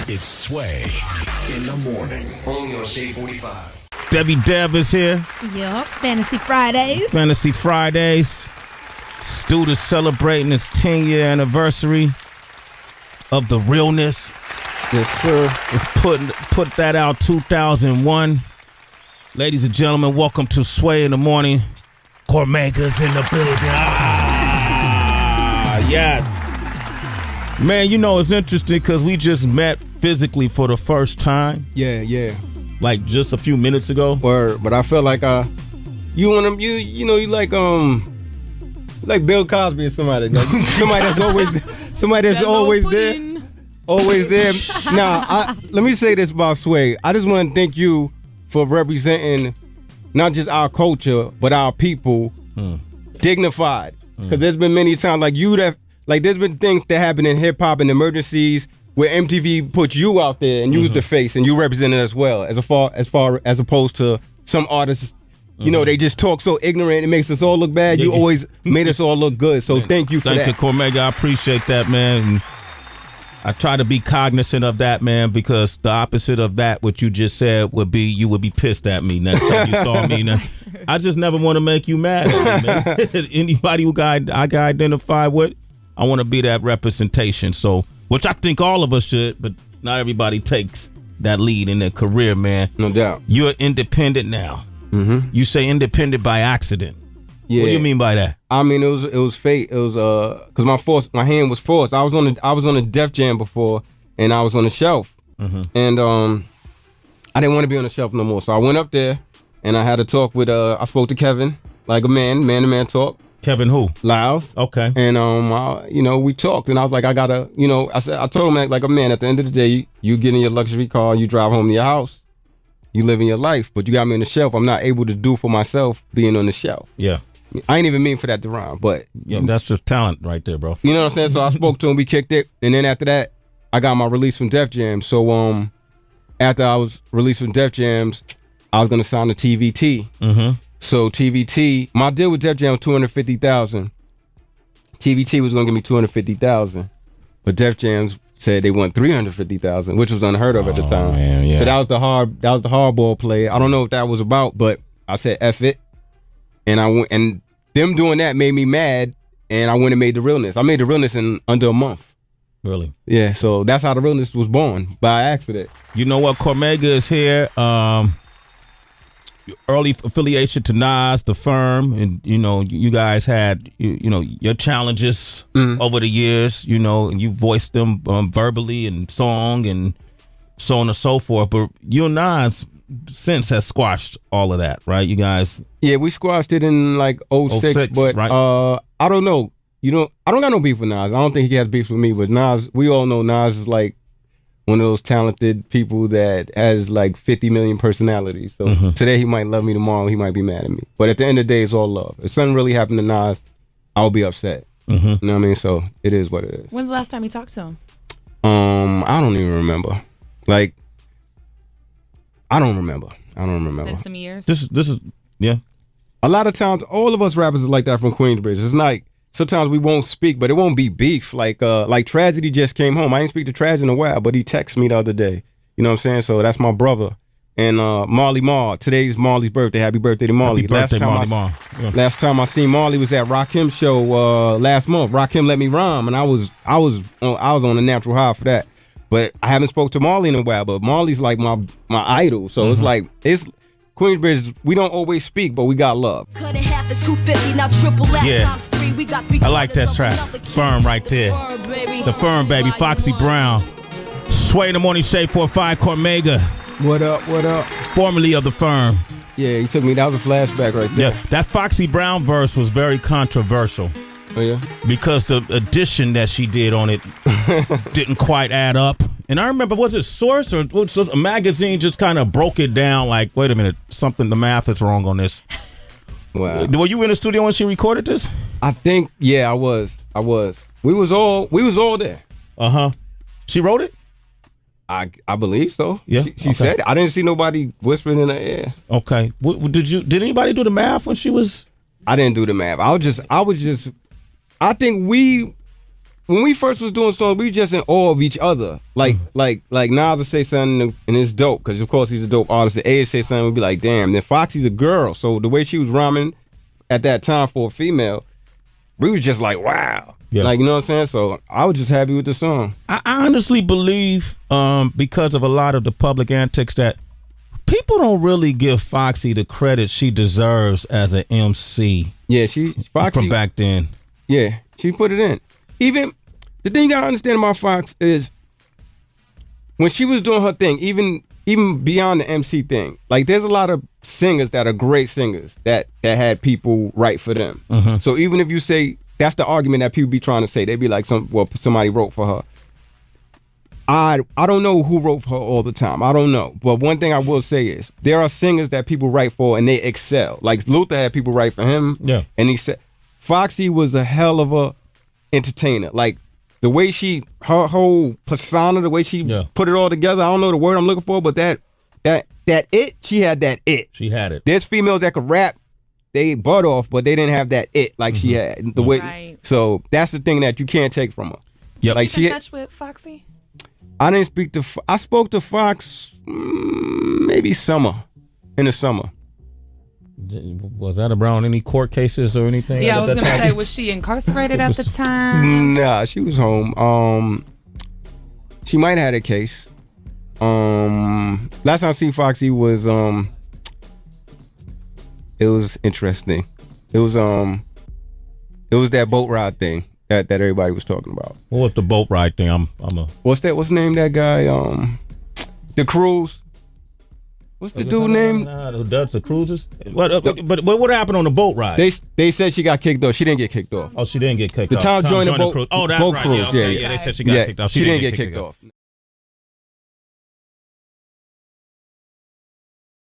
It's Sway in the morning. Only on Shade 45. Debbie Dev is here. Yup. Fantasy Fridays. Fantasy Fridays. Stu is celebrating his 10-year anniversary of the realness. Yes, sir. Let's put that out 2001. Ladies and gentlemen, welcome to Sway in the Morning. Cormega's in the building. Yes. Man, you know, it's interesting because we just met physically for the first time. Yeah. Like just a few minutes ago. But I felt like you like Bill Cosby or somebody. Like, somebody that's always there. Always there. Now, let me say this about Sway. I just want to thank you for representing not just our culture, but our people dignified. Because there's been many times there's been things that happen in hip hop and emergencies where MTV puts you out there and use the face and you represent it as well, as opposed to some artists. You know, they just talk so ignorant, it makes us all look bad. You always made us all look good. So thank you for that. Thank you, Cormega. I appreciate that, man. And I try to be cognizant of that, man, because the opposite of that, what you just said, would be you would be pissed at me next time you saw me. Now, I just never want to make you mad at me, man. Anybody I got identified with, I want to be that representation. So, which I think all of us should, but not everybody takes that lead in their career, man. No doubt. You're independent now. Mm-hmm. You say independent by accident. Yeah. What do you mean by that? I mean, it was fate. It was because my hand was forced. I was on a Def Jam before, and I was on the shelf, and I didn't want to be on the shelf no more. So I went up there, and I had a talk with. I spoke to Kevin, like a man to man talk. Kevin who? Lyles. Okay. And we talked, and I was like, I told him like a man. At the end of the day, you get in your luxury car, you drive home to your house, you living your life, but you got me on the shelf. I'm not able to do for myself being on the shelf. Yeah. I ain't even mean for that to rhyme, but yeah, that's just talent right there, bro. You know what I'm saying? So I spoke to him, we kicked it, and then after that, I got my release from Def Jam. So after I was released from Def Jams, I was gonna sign to TVT. Mm-hmm. So TVT, my deal with Def Jam was $250,000. TVT was gonna give me $250,000, but Def Jams said they want $350,000, which was unheard of at the time. Man, yeah. So that was the hardball play. I don't know what that was about, but I said F it, and I went, and them doing that made me mad, and I went and made the realness. I made the realness in under a month. Really? Yeah. So that's how the realness was born, by accident. You know what? Cormega is here. Early affiliation to Nas, the firm, and you guys had your challenges over the years, and you voiced them verbally and song and so on and so forth. But you and Nas since has squashed all of that, right? You guys? Yeah, we squashed it in like 06 but right? I don't know. I don't got no beef with Nas. I don't think he has beef with me, but Nas, we all know Nas is like one of those talented people that has like 50 million personalities. So today he might love me, tomorrow he might be mad at me. But at the end of the day, it's all love. If something really happened to Nas, I'll be upset. You know what I mean? So it is what it is. When's the last time you talked to him? I don't even remember. Like, I don't remember. Been some years. This is yeah. A lot of times, all of us rappers are like that from Queensbridge. It's like sometimes we won't speak, but it won't be beef. Like Tragedy just came home. I didn't speak to Tragedy in a while, but he texted me the other day. You know what I'm saying? So that's my brother. And Marley Marl. Today's Marley's birthday. Happy birthday to Marley. Happy birthday, Marley Marl. Yeah. Last time I seen Marley was at Rakim show last month. Rakim Let Me Rhyme, and I was on a natural high for that. But I haven't spoke to Marley in a while. But Marley's like my idol. So it's Queensbridge. We don't always speak, but we got love. Yeah, I like that track. Firm right there. The Firm, baby. Foxy Brown. Sway in the Morning, Shade 45, Cormega. What up? Formerly of the Firm. Yeah, he took me. That was a flashback right there. Yeah, that Foxy Brown verse was very controversial. Oh yeah, because the addition that she did on it didn't quite add up. And I remember, was it Source or a magazine just kind of broke it down? Like, wait a minute, the math is wrong on this. Wow. Were you in the studio when she recorded this? I think, yeah, I was. We was all there. She wrote it? I believe so. Yeah, she said it. I didn't see nobody whispering in the air. Okay. Did anybody do the math when she was? I didn't do the math. I think when we first was doing songs, we were just in awe of each other. Like Nas would say something and it's dope because of course he's a dope artist. The A would say something, we'd be like, damn. Then Foxy's a girl, so the way she was rhyming at that time for a female, we was just like, wow. Yeah. Like, you know what I'm saying? So I was just happy with the song. I honestly believe, because of a lot of the public antics, that people don't really give Foxy the credit she deserves as an MC. Yeah, Foxy from back then. Yeah, she put it in. Even the thing you gotta understand about Fox is when she was doing her thing, even beyond the MC thing, like there's a lot of singers that are great singers that had people write for them. Mm-hmm. So even if you say that's the argument that people be trying to say, they be like somebody wrote for her. I don't know who wrote for her all the time. I don't know. But one thing I will say is there are singers that people write for and they excel. Like Luther had people write for him. Yeah. And he said Foxy was a hell of a entertainer. Like the way her whole persona, the way she put it all together. I don't know the word I'm looking for, but that it, she had that it. She had it. There's females that could rap, they butt off, but they didn't have that it like she had. The way, right. So that's the thing that you can't take from her. Yep. Like you in touch with Foxy? I didn't speak to. I spoke to Fox maybe in the summer. Was that around any court cases or anything? Yeah, I was gonna say, was she incarcerated at the time? Nah, she was home. She might have had a case. Last time I seen Foxy was it was interesting. It was that boat ride thing that everybody was talking about. What was the boat ride thing? What's the name that guy? The cruise. What's the dude name? Who does the cruises? But what happened on the boat ride? They said she got kicked off. She didn't get kicked off. Oh, she didn't get kicked off. The Tom joined the boat cruise. Oh, that's boat right. cruise. Yeah, they said she got kicked off. She didn't get kicked off.